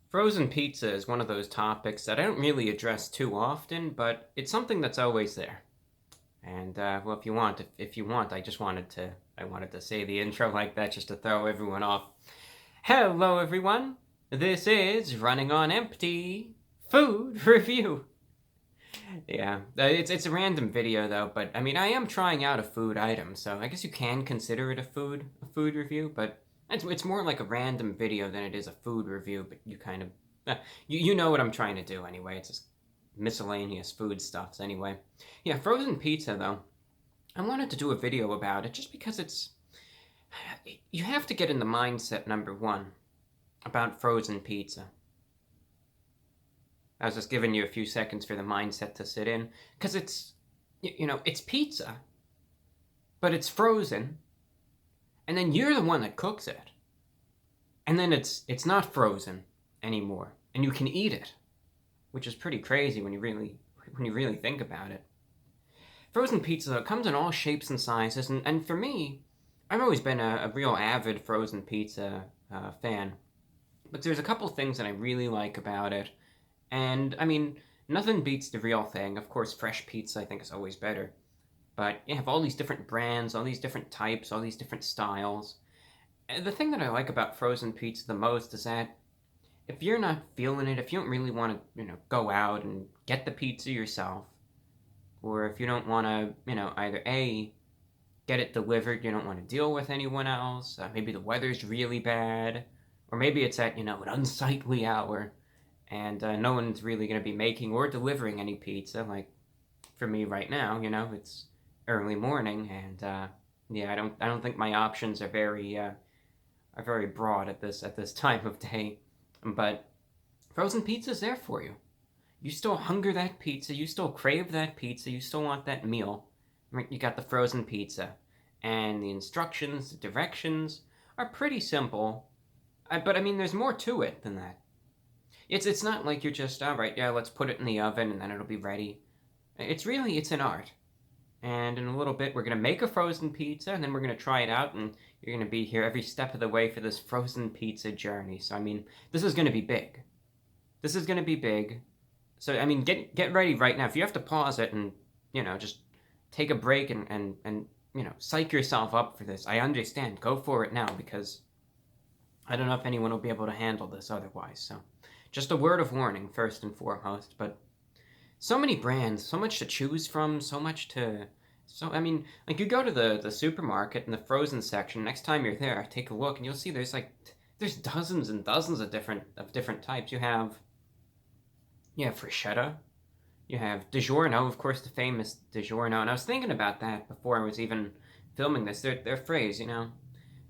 Frozen pizza is one of those topics that I don't really address too often, but it's something that's always there. And well, if you want, I wanted to say the intro like that just to throw everyone off. Hello, everyone. This is Running on Empty Food Review. Yeah, it's a random video though, but I mean, I am trying out a food item, so I guess you can consider it a food review, but it's more like a random video than it is a food review. But you kind of you know what I'm trying to do anyway. It's just miscellaneous food stuffs anyway. Yeah, frozen pizza though. I wanted to do a video about it just because you have to get in the mindset, number one, about frozen pizza. I was just giving you a few seconds for the mindset to sit in, because it's pizza, but it's frozen, and then you're the one that cooks it, and then it's not frozen anymore, and you can eat it, which is pretty crazy when you really think about it. Frozen pizza, though, comes in all shapes and sizes, and for me, I've always been a real avid frozen pizza fan, but there's a couple things that I really like about it. And, I mean, nothing beats the real thing. Of course, fresh pizza I think is always better. But you have all these different brands, all these different types, all these different styles. And the thing that I like about frozen pizza the most is that if you're not feeling it, if you don't really want to, go out and get the pizza yourself, or if you don't want to, either A, get it delivered, you don't want to deal with anyone else, maybe the weather's really bad, or maybe it's at, an unsightly hour, and no one's really going to be making or delivering any pizza. Like for me right now, it's early morning, and yeah, I don't think my options are very broad at this time of day. But frozen pizza's there for you. You still hunger that pizza, you still crave that pizza, you still want that meal. You got the frozen pizza, and the instructions, the directions are pretty simple. But I mean, there's more to it than that. It's not like you're just, all right, yeah, let's put it in the oven and then it'll be ready. It's an art. And in a little bit, we're going to make a frozen pizza, and then we're going to try it out, and you're going to be here every step of the way for this frozen pizza journey. So, I mean, this is going to be big. This is going to be big. So, I mean, get ready right now. If you have to pause it and, just take a break and psych yourself up for this, I understand. Go for it now, because I don't know if anyone will be able to handle this otherwise, so just a word of warning, first and foremost. But so many brands, so much to choose from, I mean, like, you go to the supermarket in the frozen section, next time you're there, take a look, and you'll see there's dozens and dozens of different types. You have Freschetta, you have DiGiorno, of course, the famous DiGiorno, and I was thinking about that before I was even filming this, their phrase,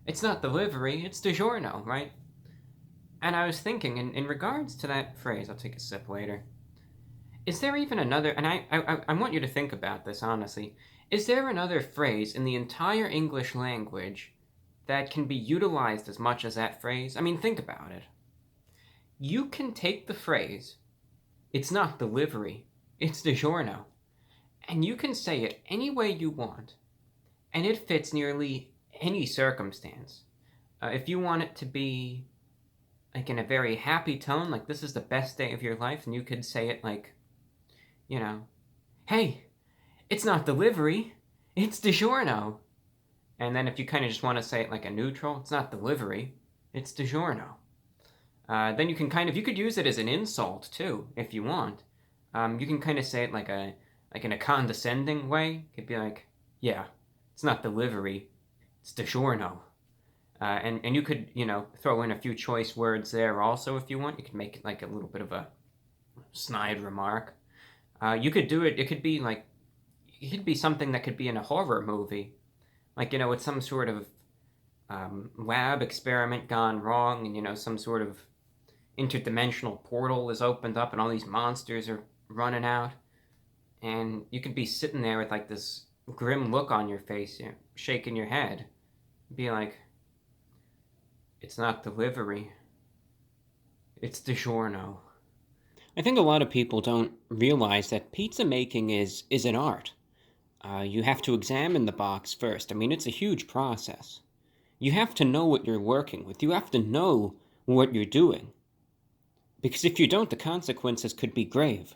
it's not delivery, it's DiGiorno, right? And I was thinking, in regards to that phrase, I'll take a sip later, is there even another, and I want you to think about this, honestly, is there another phrase in the entire English language that can be utilized as much as that phrase? I mean, think about it. You can take the phrase, it's not delivery, it's DiGiorno, and you can say it any way you want, and it fits nearly any circumstance. If you want it to be like in a very happy tone, like this is the best day of your life, and you could say it like, hey, it's not delivery, it's DiGiorno. And then if you kind of just want to say it like a neutral, it's not delivery, it's DiGiorno. Then you could use it as an insult too, if you want. You can kind of say it like in a condescending way. It could be like, yeah, it's not delivery, it's DiGiorno. And you could, throw in a few choice words there also if you want. You could make it like a little bit of a snide remark. You could do it, it could be something that could be in a horror movie. Like, it's some sort of lab experiment gone wrong, and, some sort of interdimensional portal is opened up and all these monsters are running out. And you could be sitting there with like this grim look on your face, shaking your head. Be like, it's not delivery, it's DiGiorno. I think a lot of people don't realize that pizza making is an art. You have to examine the box first. I mean, it's a huge process. You have to know what you're working with. You have to know what you're doing. Because if you don't, the consequences could be grave.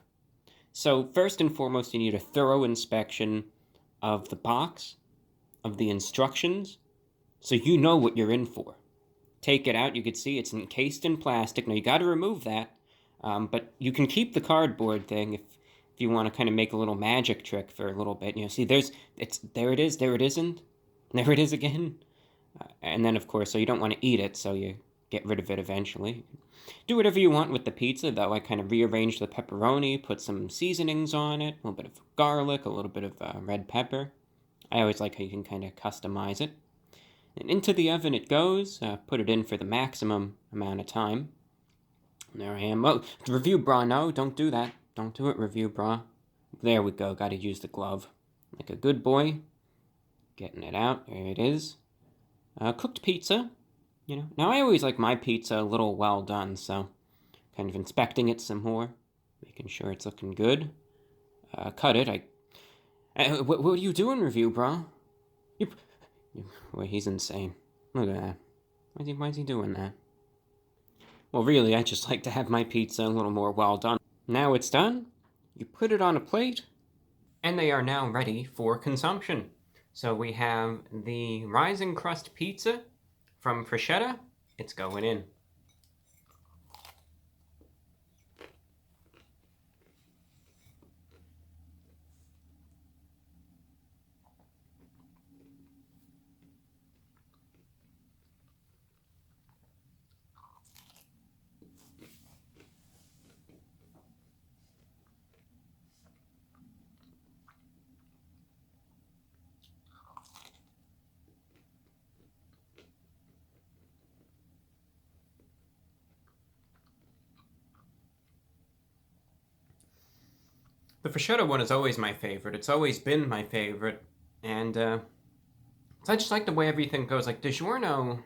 So first and foremost, you need a thorough inspection of the box, of the instructions, so you know what you're in for. Take it out, you can see it's encased in plastic. Now you got to remove that, but you can keep the cardboard thing if you want to kind of make a little magic trick for a little bit. See, there it is, there it isn't, there it is again. And then, of course, so you don't want to eat it, so you get rid of it eventually. Do whatever you want with the pizza, though. I kind of rearranged the pepperoni, put some seasonings on it, a little bit of garlic, a little bit of red pepper. I always like how you can kind of customize it. And into the oven it goes. Put it in for the maximum amount of time. There I am. Oh, Reviewbrah, no, don't do that. Don't do it, Reviewbrah. There we go. Got to use the glove. Like a good boy. Getting it out. There it is. Cooked pizza. Now I always like my pizza a little well done, so kind of inspecting it some more, making sure it's looking good. Cut it. What are you doing, Reviewbrah? Well, he's insane. Look at that. Why is he doing that? Well, really, I just like to have my pizza a little more well done. Now it's done. You put it on a plate, and they are now ready for consumption. So we have the Rising Crust Pizza from Freschetta. It's going in. The Freschetta one is always my favorite. It's always been my favorite. And I just like the way everything goes. Like DiGiorno,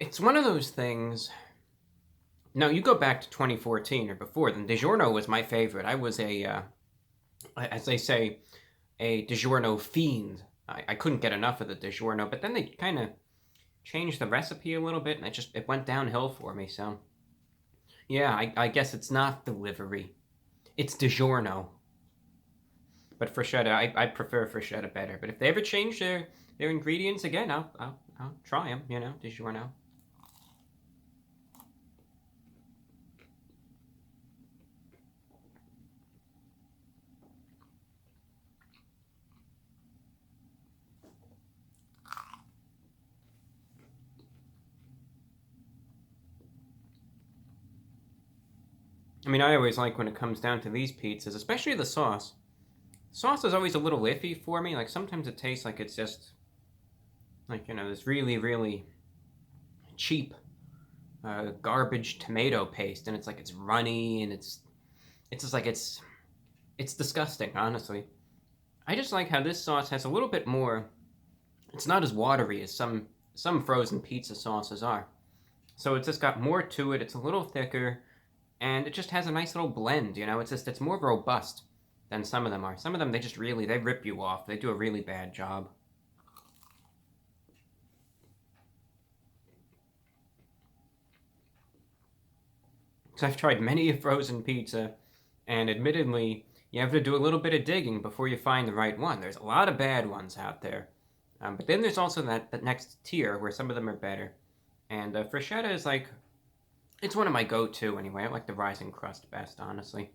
it's one of those things. No, you go back to 2014 or before, then DiGiorno was my favorite. I was as they say, a DiGiorno fiend. I couldn't get enough of the DiGiorno, but then they kind of changed the recipe a little bit, and it went downhill for me. So, yeah, I guess it's not delivery. It's DiGiorno. But Freschetta, I prefer Freschetta better. But if they ever change their ingredients again, I'll try them. DiGiorno. I mean, I always like when it comes down to these pizzas, especially the sauce. Sauce is always a little iffy for me. Like, sometimes it tastes like it's just, like, this really, really cheap garbage tomato paste. And it's like, it's runny, and it's just like, it's disgusting, honestly. I just like how this sauce has a little bit more, it's not as watery as some frozen pizza sauces are. So it's just got more to it. It's a little thicker. And it just has a nice little blend, it's more robust than some of them are. Some of them, they rip you off. They do a really bad job. So I've tried many a frozen pizza, and admittedly, you have to do a little bit of digging before you find the right one. There's a lot of bad ones out there. But then there's also that next tier where some of them are better. And Freschetta is like, it's one of my go-to anyway. I like the Rising Crust best, honestly.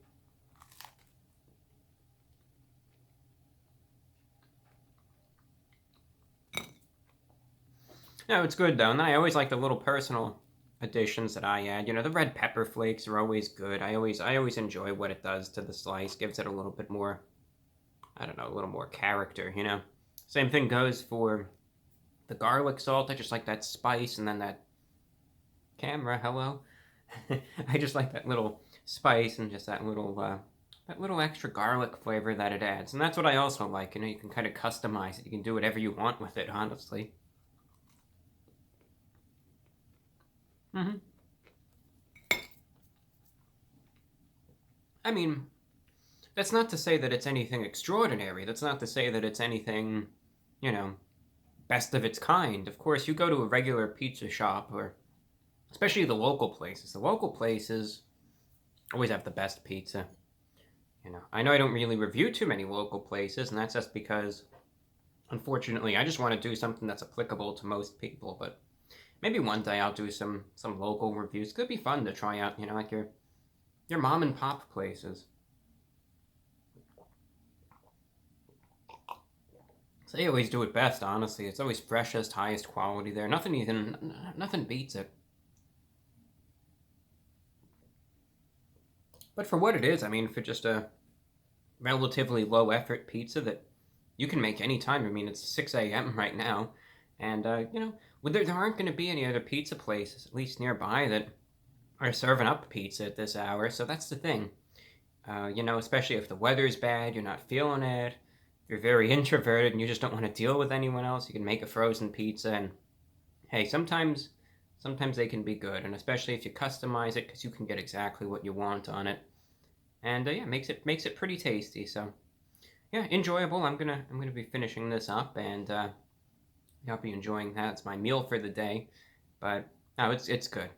No, it's good though, and I always like the little personal additions that I add. The red pepper flakes are always good. I always enjoy what it does to the slice. Gives it a little bit more, I don't know, a little more character, Same thing goes for the garlic salt. I just like that spice, and then that camera, hello. I just like that little spice and just that little extra garlic flavor that it adds. And that's what I also like. You can kind of customize it. You can do whatever you want with it, honestly. I mean, that's not to say that it's anything extraordinary. That's not to say that it's anything, best of its kind. Of course, you go to a regular pizza shop or Especially the local places. The local places always have the best pizza. You know, I know I don't really review too many local places, and that's just because, unfortunately, I just want to do something that's applicable to most people. But maybe one day I'll do some local reviews. Could be fun to try out, you know, like your mom and pop places. So they always do it best, honestly. It's always freshest, highest quality there. Nothing beats it. But for what it is, I mean, for just a relatively low effort pizza that you can make anytime. I mean, it's 6 a.m. right now. And, you know, there aren't going to be any other pizza places, at least nearby, that are serving up pizza at this hour. So that's the thing. You know, especially if the weather's bad, you're not feeling it, you're very introverted and you just don't want to deal with anyone else, you can make a frozen pizza. And hey, sometimes they can be good, and especially if you customize it, because you can get exactly what you want on it. And yeah, makes it pretty tasty. So yeah, enjoyable. I'm gonna be finishing this up, and I'll be enjoying that. It's my meal for the day. But no, it's good.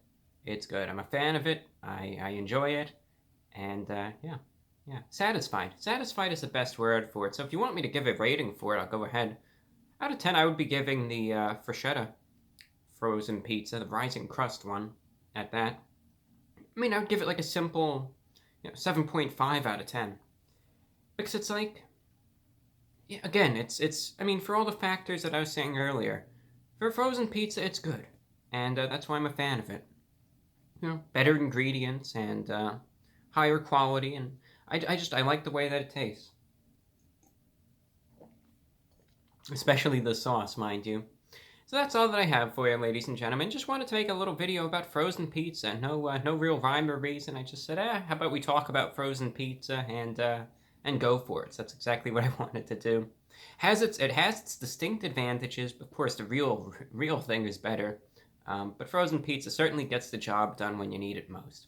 It's good. I'm a fan of it. I enjoy it, and yeah. Satisfied. Satisfied is the best word for it. So if you want me to give a rating for it, I'll go ahead. Out of 10, I would be giving the Freschetta Frozen Pizza, the rising crust one, at that. I mean, I would give it like a simple, 7.5 out of 10. Because it's like, yeah, again, it's. I mean, for all the factors that I was saying earlier, for a frozen pizza, it's good, and that's why I'm a fan of it. You know, better ingredients and higher quality, and I like the way that it tastes, especially the sauce, mind you. So that's all that I have for you, ladies and gentlemen. Just wanted to make a little video about frozen pizza. No real rhyme or reason. I just said, how about we talk about frozen pizza and go for it. So that's exactly what I wanted to do. It has its distinct advantages, but of course the real thing is better. But frozen pizza certainly gets the job done when you need it most.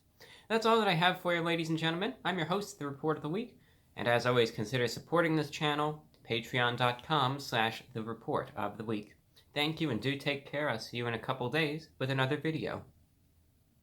That's all that I have for you, ladies and gentlemen. I'm your host, The Report of the Week, and as always, consider supporting this channel, patreon.com/TheReportOfTheWeek. Thank you, and do take care. I'll see you in a couple days with another video.